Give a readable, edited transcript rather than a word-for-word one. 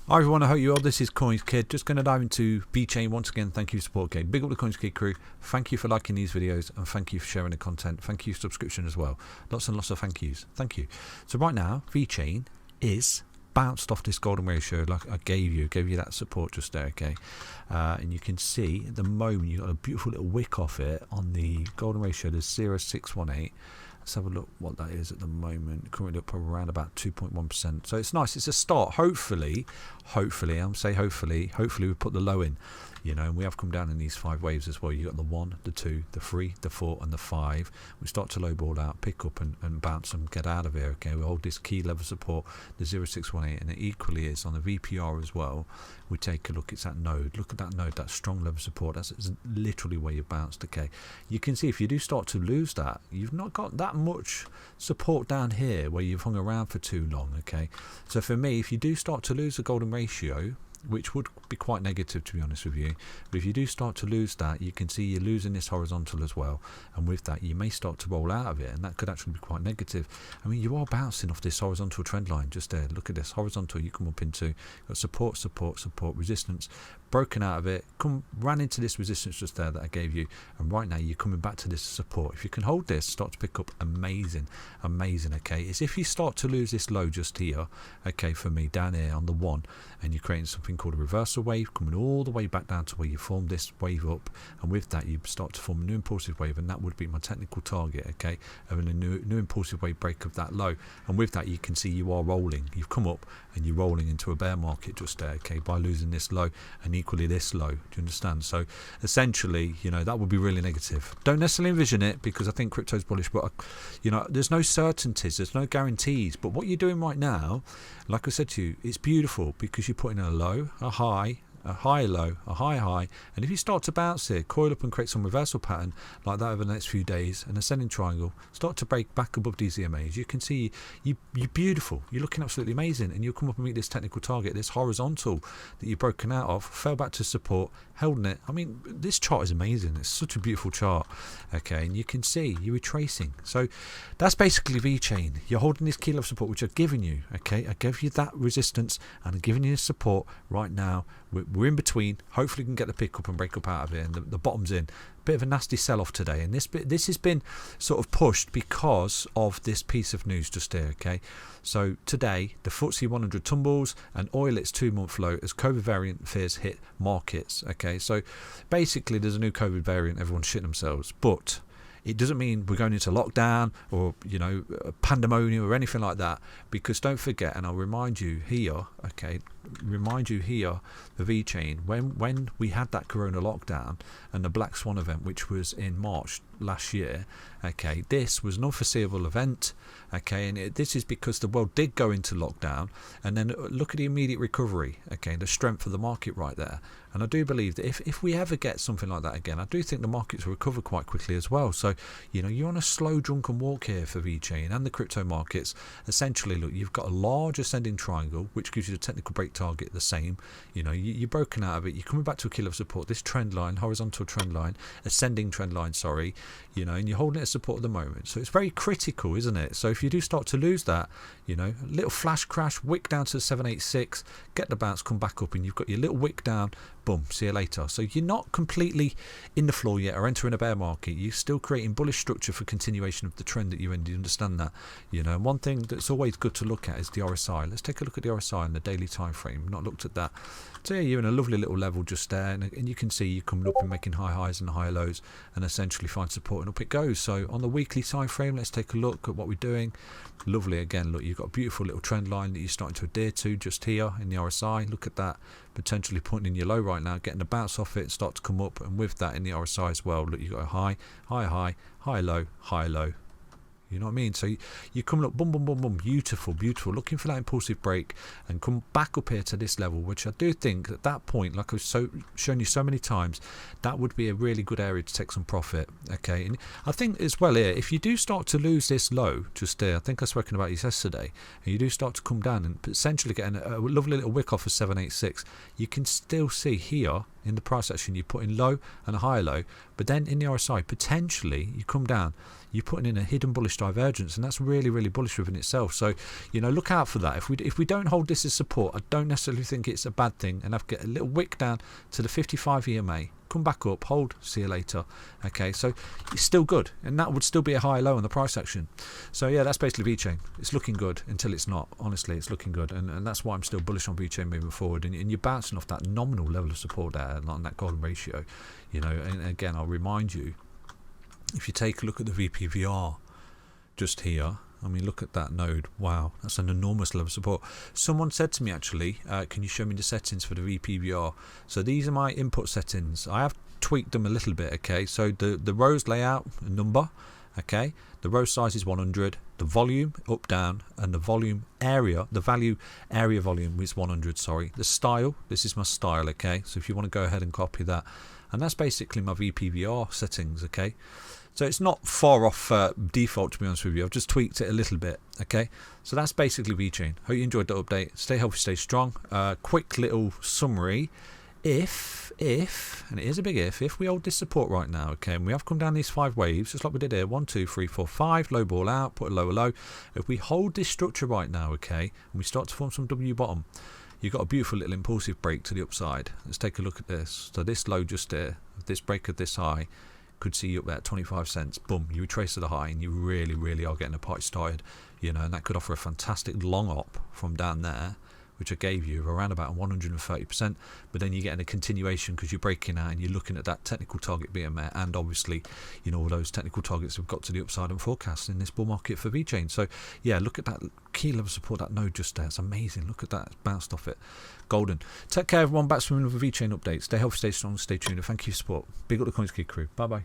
Hi everyone, I hope you all. This is CoinsKid. Just going to dive into Vechain once again. Thank you for support. Okay, big up the CoinsKid crew. Thank you for liking these videos and thank you for sharing the content. Thank you for subscription as well. Lots and lots of thank yous. Thank you. So right now, Vechain is bounced off this golden ratio like I gave you that support just there. Okay, and you can see at the moment you've got a beautiful little wick off it on the golden ratio. There's 0.618. Let's have a look what that is at the moment. Currently up around about 2.1%. So it's nice. It's a start. Hopefully, I'm saying hopefully we put the low in. You know, and we have come down in these 5 waves as well. You got the 1, the 2, the 3, the 4, and the 5. We start to low ball out, pick up and bounce and get out of here. Okay, we hold this key level support, the 0.618, and it equally is on the VPR as well. We take a look. It's that node. Look at that node, that strong level support. That's literally where you bounced. Okay, you can see if you do start to lose that, you've not got that much support down here where you've hung around for too long. Okay, so for me, if you do start to lose the golden ratio, which would be quite negative to be honest with you, but if you do start to lose that, you can see you're losing this horizontal as well, and with that you may start to roll out of it, and that could actually be quite negative. I mean, you are bouncing off this horizontal trend line just there. Look at this horizontal you come up into, got support, resistance, broken out of it, ran into this resistance just there that I gave you, and right now you're coming back to this support. If you can hold this, start to pick up, amazing. Okay, it's if you start to lose this low just here, okay, for me down here on the 1, and you're creating something called a reversal wave coming all the way back down to where you formed this wave up, and with that you start to form a new impulsive wave, and that would be my technical target, okay, having a new impulsive wave break of that low, and with that you can see you are rolling. You've come up and you're rolling into a bear market just there, okay, by losing this low and equally this low. Do you understand? So essentially, you know, that would be really negative. Don't necessarily envision it because I think crypto's bullish, but you know, there's no certainties, there's no guarantees. But what you're doing right now, like I said to you, it's beautiful because you're putting a low, a high, a high low, a high high, and if you start to bounce here, coil up and create some reversal pattern like that over the next few days, an ascending triangle, start to break back above these EMAs, you can see you're beautiful, you're looking absolutely amazing, and you'll come up and meet this technical target, this horizontal that you've broken out of, fell back to support, holding it. I mean, this chart is amazing. It's such a beautiful chart. Okay, and you can see you're retracing. So that's basically Vechain. You're holding this key level support, which I've given you. Okay, I gave you that resistance and I'm giving you the support right now. We're in between. Hopefully, we can get the pick up and break up out of it, and the bottom's in. Bit of a nasty sell-off today, and this has been sort of pushed because of this piece of news just here. Okay, so today the FTSE 100 tumbles and oil its 2-month low as COVID variant fears hit markets. Okay, so basically there's a new COVID variant, everyone's shitting themselves, but it doesn't mean we're going into lockdown or, you know, pandemonium or anything like that, because don't forget, and I'll remind you here, okay, the Vechain, when we had that corona lockdown and the Black Swan event, which was in March last year, okay, this was an unforeseeable event, okay, and this is because the world did go into lockdown, and then look at the immediate recovery, okay, the strength of the market right there. And I do believe that if we ever get something like that again, I do think the markets will recover quite quickly as well. So, you know, you're on a slow drunken walk here for Vechain and the crypto markets. Essentially, look, you've got a large ascending triangle, which gives you the technical break target the same. You know, you're broken out of it. You're coming back to a key level support. This trend line, horizontal trend line, ascending trend line, sorry, you know, and you're holding it as support at the moment. So it's very critical, isn't it? So if you do start to lose that, you know, a little flash crash, wick down to 786, get the bounce, come back up, and you've got your little wick down, boom, see you later. So you're not completely in the floor yet or entering a bear market. You're still creating bullish structure for continuation of the trend that you're in. Do you understand that? You know, and one thing that's always good to look at is the RSI. Let's take a look at the RSI in the daily time frame. Not looked at that. So yeah, you're in a lovely little level just there, and you can see you're coming up and making high highs and high lows and essentially find support, and up it goes. So on the weekly time frame, let's take a look at what we're doing. Lovely. Again, look, you've got a beautiful little trend line that you're starting to adhere to just here in the RSI. Look at that, potentially pointing in your low right now, getting a bounce off it, start to come up, and with that in the RSI as well, look, you've got a high, high, low. You know what I mean? So you're coming up, boom, boom, boom, boom, beautiful, looking for that impulsive break and come back up here to this level, which I do think at that point, like I've shown you so many times, that would be a really good area to take some profit. Okay, and I think as well here, if you do start to lose this low just there, I think I've spoken about this yesterday, and you do start to come down and essentially getting a lovely little wick off of 786, you can still see here in the price action, you put in low and a higher low, but then in the RSI, potentially you come down, you're putting in a hidden bullish divergence, and that's really, really bullish within itself. So, you know, look out for that. If we don't hold this as support, I don't necessarily think it's a bad thing, and I've got a little wick down to the 55 EMA, come back up, hold, see you later. Okay, so it's still good, and that would still be a higher low on the price action. So yeah, that's basically Vechain. It's looking good until it's not. Honestly, it's looking good, and that's why I'm still bullish on Vechain moving forward. And you're bouncing off that nominal level of support there on that golden ratio. You know, and again, I'll remind you, if you take a look at the VPVR just here, I mean, look at that node. Wow, that's an enormous level of support. Someone said to me, actually, can you show me the settings for the VPVR? So these are my input settings. I have tweaked them a little bit, okay? So the rows layout, a number, okay? The row size is 100. The volume, up, down, and the volume area, the value area volume is 100, sorry. The style, this is my style, okay? So if you want to go ahead and copy that. And that's basically my VPVR settings, okay? So it's not far off default, to be honest with you. I've just tweaked it a little bit, okay? So that's basically Vechain. Hope you enjoyed the update. Stay healthy, stay strong. Quick little summary. If, and it is a big if we hold this support right now, okay, and we have come down these 5 waves, just like we did here, 1, 2, 3, 4, 5, low ball out, put a lower low. If we hold this structure right now, okay, and we start to form some W bottom, you've got a beautiful little impulsive break to the upside. Let's take a look at this. So this low just here, this break of this high, could see you up there at 25 cents. Boom, you retrace to the high, and you really, really are getting a party started, you know, and that could offer a fantastic long op from down there, which I gave you around about 130%, but then you're getting a continuation because you're breaking out and you're looking at that technical target being met, and obviously, you know, all those technical targets have got to the upside and forecast in this bull market for Vechain. So yeah, look at that key level support, that node just there. It's amazing. Look at that, it's bounced off it. Golden. Take care, everyone. Back to another Vechain update. Stay healthy, stay strong, stay tuned, and thank you for your support. Big up the CoinsKid crew. Bye bye.